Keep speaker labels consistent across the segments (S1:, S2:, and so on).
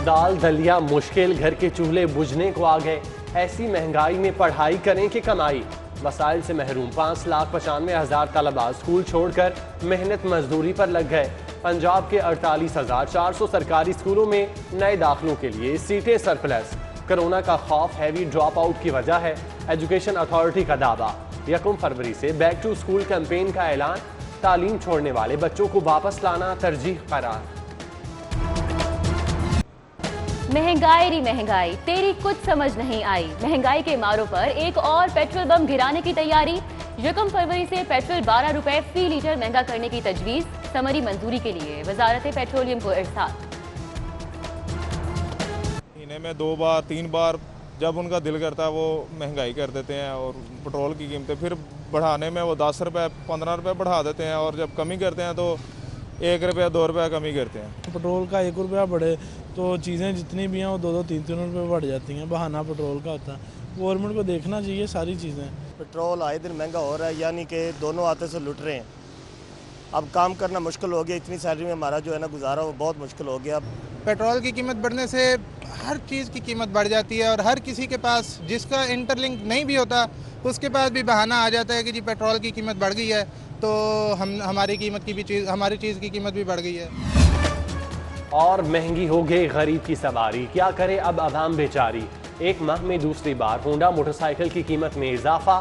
S1: दाल दलिया मुश्किल, घर के चूल्हे बुझने को आ गए। ऐसी महंगाई में पढ़ाई करें कि कमाई। वसाइल से महरूम 5,95,000 तलबा स्कूल छोड़कर मेहनत मजदूरी पर लग गए। पंजाब के 48,400 सरकारी स्कूलों में नए दाखिलों के लिए सीटें सरप्लस। कोरोना का खौफ हैवी ड्रॉप आउट की वजह है। एजुकेशन अथॉरिटी का दावा, 1 फरवरी से बैक टू स्कूल कैंपेन का ऐलान। तालीम छोड़ने वाले बच्चों को वापस लाना तरजीह करार।
S2: महंगाई री महंगाई, तेरी कुछ समझ नहीं आई। महंगाई के मारों पर एक और पेट्रोल बम गिराने की तैयारी। 1 फरवरी से पेट्रोल 12 रुपए फी लीटर महंगा करने की तजवीज। समरी मंजूरी के लिए वजारत पेट्रोलियम को इरसाल।
S3: महीने में 2 बार 3 बार जब उनका दिल करता है वो महंगाई कर देते हैं और पेट्रोल की कीमतें फिर बढ़ाने में वो 10 रुपये 15 रुपये बढ़ा देते हैं और जब कमी करते हैं तो 1 रुपया 2 रुपया कमी करते हैं।
S4: पेट्रोल का 1 रुपया बढ़े तो चीज़ें जितनी भी हैं वो 2-2 3-3 रुपये बढ़ जाती हैं। बहाना पेट्रोल का होता है। गवर्नमेंट को देखना चाहिए सारी चीज़ें।
S5: पेट्रोल आए दिन महंगा हो रहा है, यानी कि दोनों हाथों से लुट रहे हैं। अब काम करना मुश्किल हो गया। इतनी सैलरी में हमारा जो है ना गुजारा वो बहुत मुश्किल हो गया।
S6: पेट्रोल की कीमत बढ़ने से हर चीज़ की कीमत बढ़ जाती है और हर किसी के पास जिसका इंटरलिंक नहीं भी होता उसके पास भी बहाना आ जाता है कि जी पेट्रोल की कीमत बढ़ गई है तो हमारी चीज़ की कीमत भी बढ़ गई है।
S1: और महंगी हो गई गरीब की सवारी, क्या करे अब आवाम बेचारी। 1 माह में दूसरी बार होंडा मोटरसाइकिल की कीमत में इजाफा।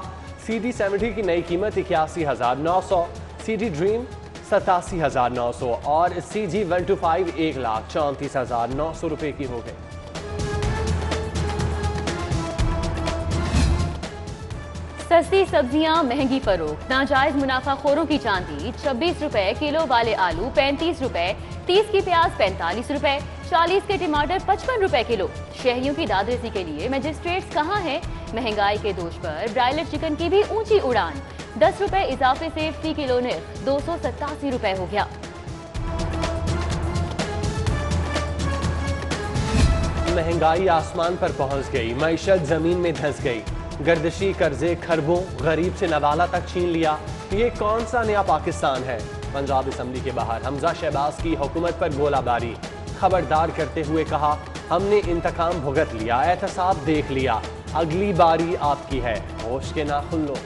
S1: CD70 की नई कीमत 81,900, CD ड्रीम 87,900 और CG125 1,34,900 रुपए की हो गई।
S2: सस्ती सब्जियां महंगी फरोख्त, नाजायज मुनाफाखोरों की चांदी। 26 रुपए किलो वाले आलू 35 रुपए, 30 की प्याज 45 रुपए, 40 के टमाटर 55 रुपए किलो। शहरियों की दादरसी के लिए मजिस्ट्रेट्स कहाँ हैं? महंगाई के दोष पर ब्रायलर चिकन की भी ऊंची उड़ान। 10 रुपए इजाफे से फी किलो निर्ख 287 रुपए हो गया।
S1: महंगाई आसमान पर पहुंच गई, मईशत जमीन में धंस गई। गर्दिशी कर्जे खरबों, गरीब से नवाला तक छीन लिया। ये कौन सा नया पाकिस्तान है? पंजाब असेंबली के बाहर हमजा शहबाज की हुकूमत पर गोलाबारी। खबरदार करते हुए कहा, हमने इंतकाम भुगत लिया, एहतसाब देख लिया, अगली बारी आपकी है, होश के नाखुन लो।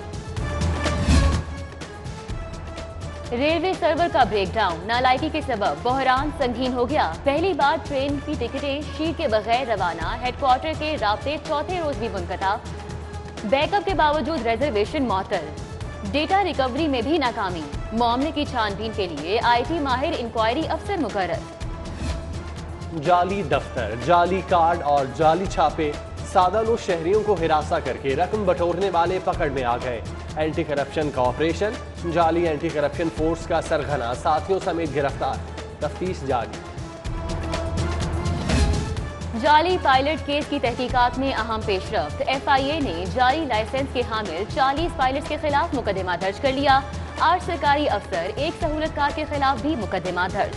S2: रेलवे सर्वर का ब्रेकडाउन, नालायकी के सबब बहरान संगीन हो गया। पहली बार ट्रेन की टिकटें शीट के बगैर रवाना। हेडक्वार्टर के राब्ते चौथे रोज भी मुनक़ता। बैकअप के बावजूद रिजर्वेशन मअतल। डेटा रिकवरी में भी नाकामी। मामले की छानबीन के लिए IT माहिर इंक्वायरी अफसर मुकर्रर।
S1: जाली दफ्तर, जाली कार्ड और जाली छापे। सादा लोग शहरियों को हिरासा करके रकम बटोरने वाले पकड़ में आ गए। एंटी करप्शन का ऑपरेशन, जाली एंटी करप्शन फोर्स का सरगना साथियों समेत गिरफ्तार। तफ्तीश जारी।
S2: जाली पायलट केस की तहकीकात में अहम पेशरफ्त। FIA ने जाली लाइसेंस के हामिल 40 पायलट के खिलाफ मुकदमा दर्ज कर लिया। 8 सरकारी अफसर, 1 सहूलतकार के खिलाफ भी मुकदमा दर्ज।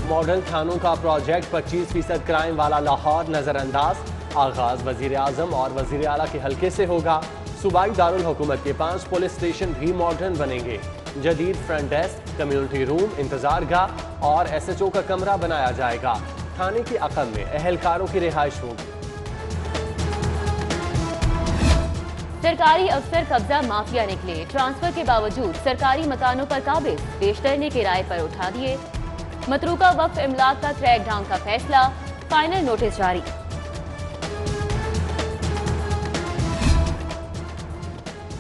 S1: मॉडल थानों का प्रोजेक्ट 25% क्राइम वाला लाहौर नजरअंदाज। आगाज वजीर आजम और वजीर आला के हल्के से होगा। सूबाई दारुल हुकूमत के 5 पुलिस स्टेशन भी मॉडर्न बनेंगे। जदीद फ्रंट डेस्क, कम्युनिटी रूम, इंतजार गाह और SHO का कमरा बनाया जाएगा। थाने की अकल में अहलकारों की रिहाइश होगी।
S2: सरकारी अफसर कब्जा माफिया निकले। ट्रांसफर के बावजूद सरकारी मकानों पर काबिज। बेशतरने किराए पर उठा दिए। मतरूका वक्फ इमलाक का क्रैकडाउन का फैसला। फाइनल नोटिस जारी।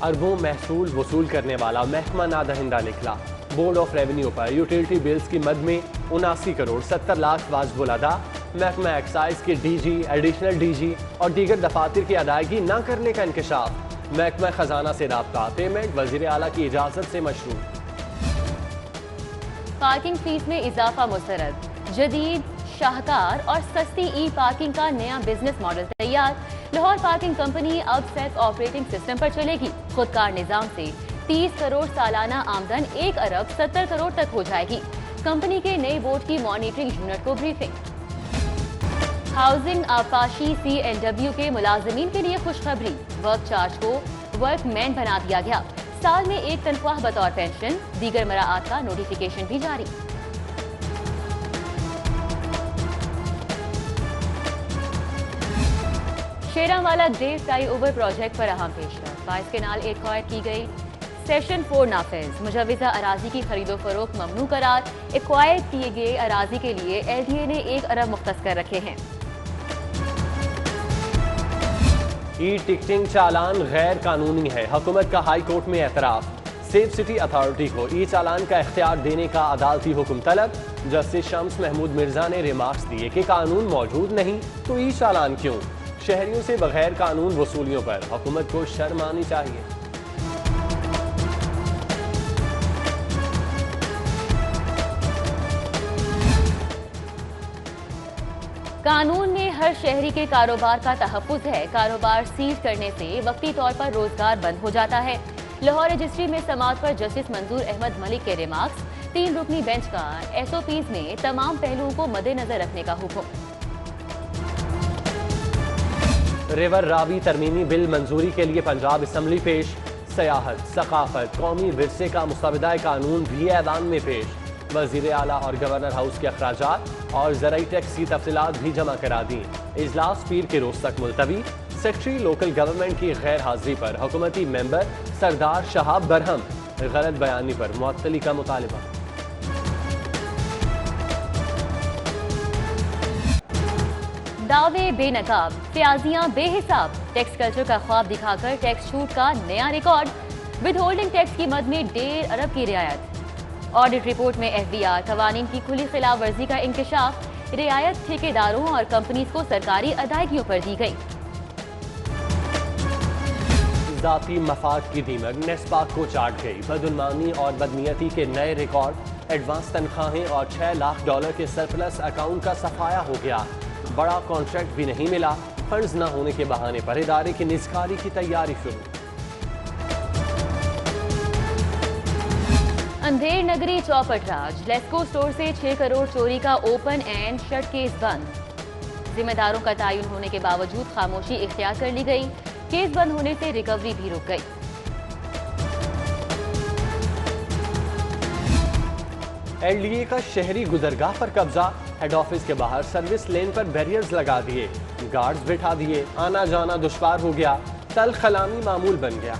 S1: अरबों महसूल वसूल करने वाला महकमा नादहिंदा निकला। बोर्ड ऑफ रेवेन्यू पर यूटिलिटी बिल्स की मद में 79 करोड़ 70 लाख वाजिबुल अदा। महकमा एक्साइज के DG, एडिशनल DG और दीगर दफातर की अदायगी न करने का इंकशाफ। महकमा खजाना से राब्ता, पेमेंट वजीर आला की इजाजत से मशरूम।
S2: पार्किंग फीस में इजाफा मुस्तरद। जदीद, शाहकार और सस्ती पार्किंग का नया बिजनेस मॉडल तैयार। लाहौर पार्किंग कंपनी अब सेल्फ ऑपरेटिंग सिस्टम पर चलेगी। खुदकार निजाम से 30 करोड़ सालाना आमदन 1 अरब 70 करोड़ तक हो जाएगी। कंपनी के नए बोर्ड की मॉनिटरिंग यूनिट को ब्रीफिंग। हाउसिंग आपाशी CNW के मुलाजमीन के लिए खुशखबरी। वर्क चार्ज को वर्कमैन बना दिया गया। साल में 1 तनख्वाह बतौर पेंशन। दीगर मराआत का नोटिफिकेशन भी जारी। शेरांवाला ग्रेव फ्लाईओवर प्रोजेक्ट पर अहम पेशरफ, 22 केनाल एक्वायर की गई। सेक्शन 4 नाफिज, मुजव्वज़ा अराजी की खरीदो फरोख्त ममनू करार। एक्वायर किए गए अराजी के लिए LDA ने 1 अरब मुख्तस कर रखे हैं।
S1: ई टिकटिंग चालान गैर कानूनी है, हुकूमत का हाई कोर्ट में एतराफ़। सेफ सिटी अथॉरिटी को ई चालान का इख्तियार देने का अदालती हुक्म तलब। जस्टिस शम्स महमूद मिर्जा ने रिमार्क्स दिए कि कानून मौजूद नहीं तो ई चालान क्यों। शहरियों से बगैर कानून वसूलियों पर हुकूमत को शर्म आनी चाहिए।
S2: कानून में हर शहरी के कारोबार का तहफ़्फ़ुज़ है। कारोबार सीज करने से वक्ती तौर पर रोजगार बंद हो जाता है। लाहौर रजिस्ट्री में समाअत पर जस्टिस मंजूर अहमद मलिक के रिमार्क्स। 3 रुकनी बेंच का SOPs में तमाम पहलुओं को मद्देनजर रखने का हुक्म।
S1: रिवर रावी तरमीमी बिल मंजूरी के लिए पंजाब असम्बली पेश। सियाहत, सकाफत, कौमी विरसे का मुस्तवदा कानून भी ऐवान में पेश। वज़ीर आला और गवर्नर हाउस के अखराजात और ज़राई टैक्स की तफसीलात भी जमा करा दी। इजलास पीर के रोज तक मुलतवी। सेक्रेटरी लोकल गवर्नमेंट की गैर हाजिरी पर हुकूमती मेंबर सरदार शहाब बरहम। गलत बयानी पर मुअत्तली का मुतालबा।
S2: दावे बेनकाब, प्याजियां बेहिसाब, टैक्स कल्चर का ख्वाब दिखाकर टैक्स छूट का नया रिकॉर्ड। विद होल्डिंग टैक्स की मद में 1.5 अरब की रियायत। ऑडिट रिपोर्ट में FBR कवानीन की खुली खिलाफ वर्जी का इंकशाफ। रियायत ठेकेदारों और कंपनीज को सरकारी अदायगियों पर दी गई।
S1: ज़ाती मफाद की दीमक नेस्पाक को चाट गई। बदउनवानी और बदनीयती के नए रिकॉर्ड। एडवांस तनख्वाहें और $6 लाख के सरप्लस अकाउंट का सफाया हो गया। बड़ा कॉन्ट्रैक्ट भी नहीं मिला। फंड्स न होने के बहाने पर इदारे की निस्कारी की तैयारी शुरू।
S2: अंधेर नगरी चौपट राज, लेस्को स्टोर से 6 करोड़ चोरी का ओपन एंड शट केस बंद। जिम्मेदारों का तयन होने के बावजूद खामोशी इख्तियार कर ली गई। केस बंद होने से रिकवरी भी रुक गई।
S1: LDA का शहरी गुजरगाह पर कब्जा। हेड ऑफिस के बाहर सर्विस लेन पर बैरियर्स लगा दिए, गार्ड्स बिठा दिए। आना जाना दुश्वार हो गया। तल खलामी मामूल बन गया।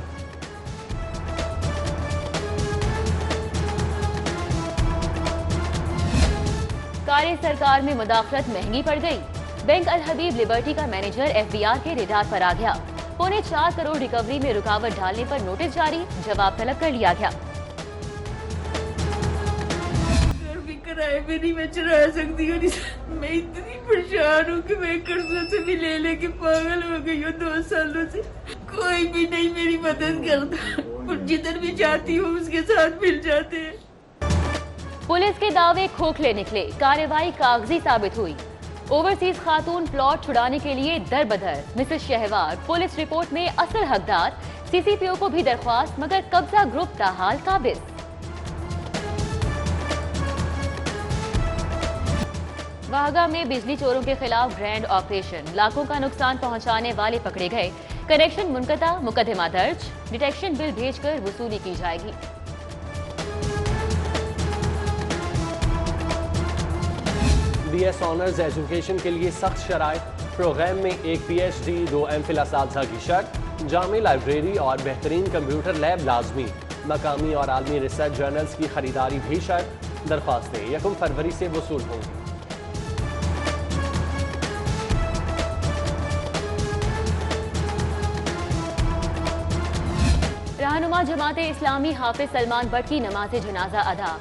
S2: कार्य सरकार में मुदाखलत महंगी पड़ गई। बैंक अल हबीब लिबर्टी का मैनेजर FBR के रेडार पर आ गया। 4.25 करोड़ रिकवरी में रुकावट डालने पर नोटिस जारी, जवाब तलब कर लिया गया।
S7: किराए पे नहीं मैं चला सकती हूँ। मैं इतनी परेशान हूँ कि मैं कर्जों से भी ले लेके पागल हो गई हूँ। 2 सालों से कोई भी नहीं मेरी मदद करता। जिधर भी जाती हूँ उसके साथ मिल जाते हैं।
S2: पुलिस के दावे खोखले निकले, कार्रवाई कागजी साबित हुई। ओवरसीज खातून प्लॉट छुड़ाने के लिए दर बदर। मिसेस शहवार पुलिस रिपोर्ट में असल हकदार। CCPO को भी दरख्वास्त, मगर कब्जा ग्रुप ताहाल काबिज। वाहगा में बिजली चोरों के खिलाफ ग्रैंड ऑपरेशन। लाखों का नुकसान पहुंचाने वाले पकड़े गए। कनेक्शन मुनक़ता, मुकदमा दर्ज। डिटेक्शन बिल भेजकर वसूली की जाएगी।
S1: BS ऑनर्स एजुकेशन के लिए सख्त शराइत। प्रोग्राम में 1 PhD 2 MPhil असातिज़ा की शर्त। जामे लाइब्रेरी और बेहतरीन कंप्यूटर लैब लाजमी। मकामी और आलमी रिसर्च जर्नल्स की खरीदारी भी शर्त। दरख्वास्तें 1 फरवरी से वसूल होंगी।
S2: रहनुमा जमाते इस्लामी हाफिज सलमान भट्ट की नमाज जनाजा अदा।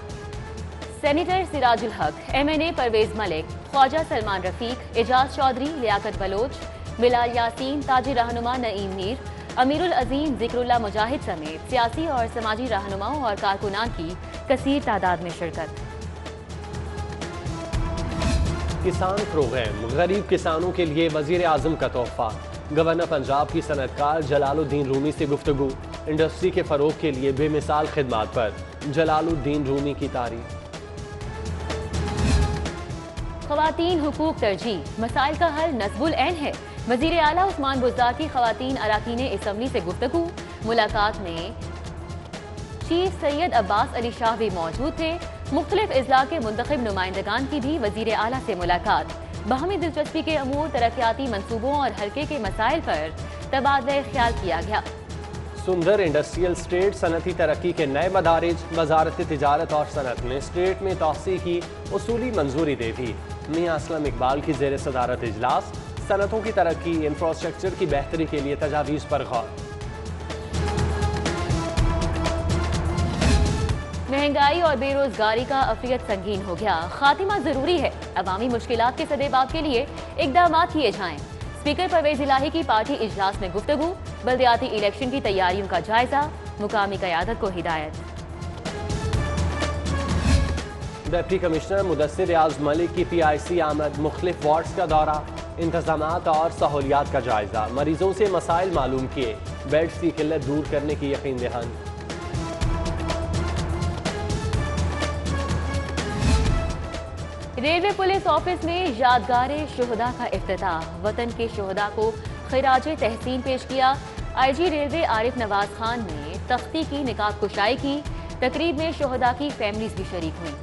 S2: सेनेटर सिराजुल हक, MNA परवेज मलिक, ख्वाजा सलमान रफीक, एजाज चौधरी, लियाकत बलोच, बिलाल यासीन, ताजी रहनुमा नईम मीर, अमीरुल अजीम, जिक्रुल्लाह मुजाहिद समेत सियासी और समाजी रहनुमाओं और कारकुनान की कसीर तादाद में शिरकत।
S1: किसान प्रोग्राम, गरीब किसानों के लिए वजीर आजम का तोहफा। गवर्नर पंजाब की सनतकार जलालुद्दीन रूमी से गुफ्तगू। इंडस्ट्री के फरोग के लिए बेमिसाल खिदमात पर जलालुद्दीन रूमी की तारीफ।
S2: ख़वातीन हुकूक तरजीह, मसाइल का हल नस्बुल ऐन है। वज़ीर आला उस्मान बुज़दार की ख़वातीन अराकीन असम्बली से गुफ्तगू। मुलाकात में चीफ सैयद अब्बास अली शाह भी मौजूद थे। मुख्तलिफ इज़ला के मुंतखब नुमाइंदगान की भी वज़ीर आला से मुलाकात। बाहमी दिलचस्पी के अमूर, तरक्याती मंसूबों और हल्के के मसाइल पर तबादला ख्याल किया गया।
S1: सुंदर इंडस्ट्रियल स्टेट सनती तरक्की के नए मदारिज। वजारत तिजारत और सनत ने स्टेट में तोसी की उसूली मंजूरी दे दी। मियां असलम इकबाल की जेर सदारत इजलास। सनतों की तरक्की, इंफ्रास्ट्रक्चर की बेहतरी के लिए तजावीज़ पर गौर।
S2: महंगाई और बेरोजगारी का अफियत संगीन हो गया। खातिमा जरूरी है। अवामी मुश्किलात के सदेबाब के लिए इकदाम किए जाएं। स्पीकर परवेज इलाही की पार्टी इजलास में गुफ्तगू। बल्दियाती इलेक्शन की तैयारियों का जायजा। मुकामी क़यादत को हिदायत।
S1: डिप्टी कमिश्नर मुदस्सिर रियाज मलिक की PIC आमद। मुख्तलिफ वार्ड्स का दौरा। इंतजामात और सहूलियात का जायजा। मरीजों से मसाइल मालूम किए। बेड्स की किल्लत दूर करने की यकीन दहान।
S2: रेलवे पुलिस ऑफिस में यादगार शुहदा का इफ्तिताह। वतन के शुहदा को खिराज तहसीन पेश किया। IG रेलवे आरिफ नवाज खान ने तख्ती की निकाब कुशाई की। तकरीब में शुहदा की फैमिलीज भी शरीक हुई।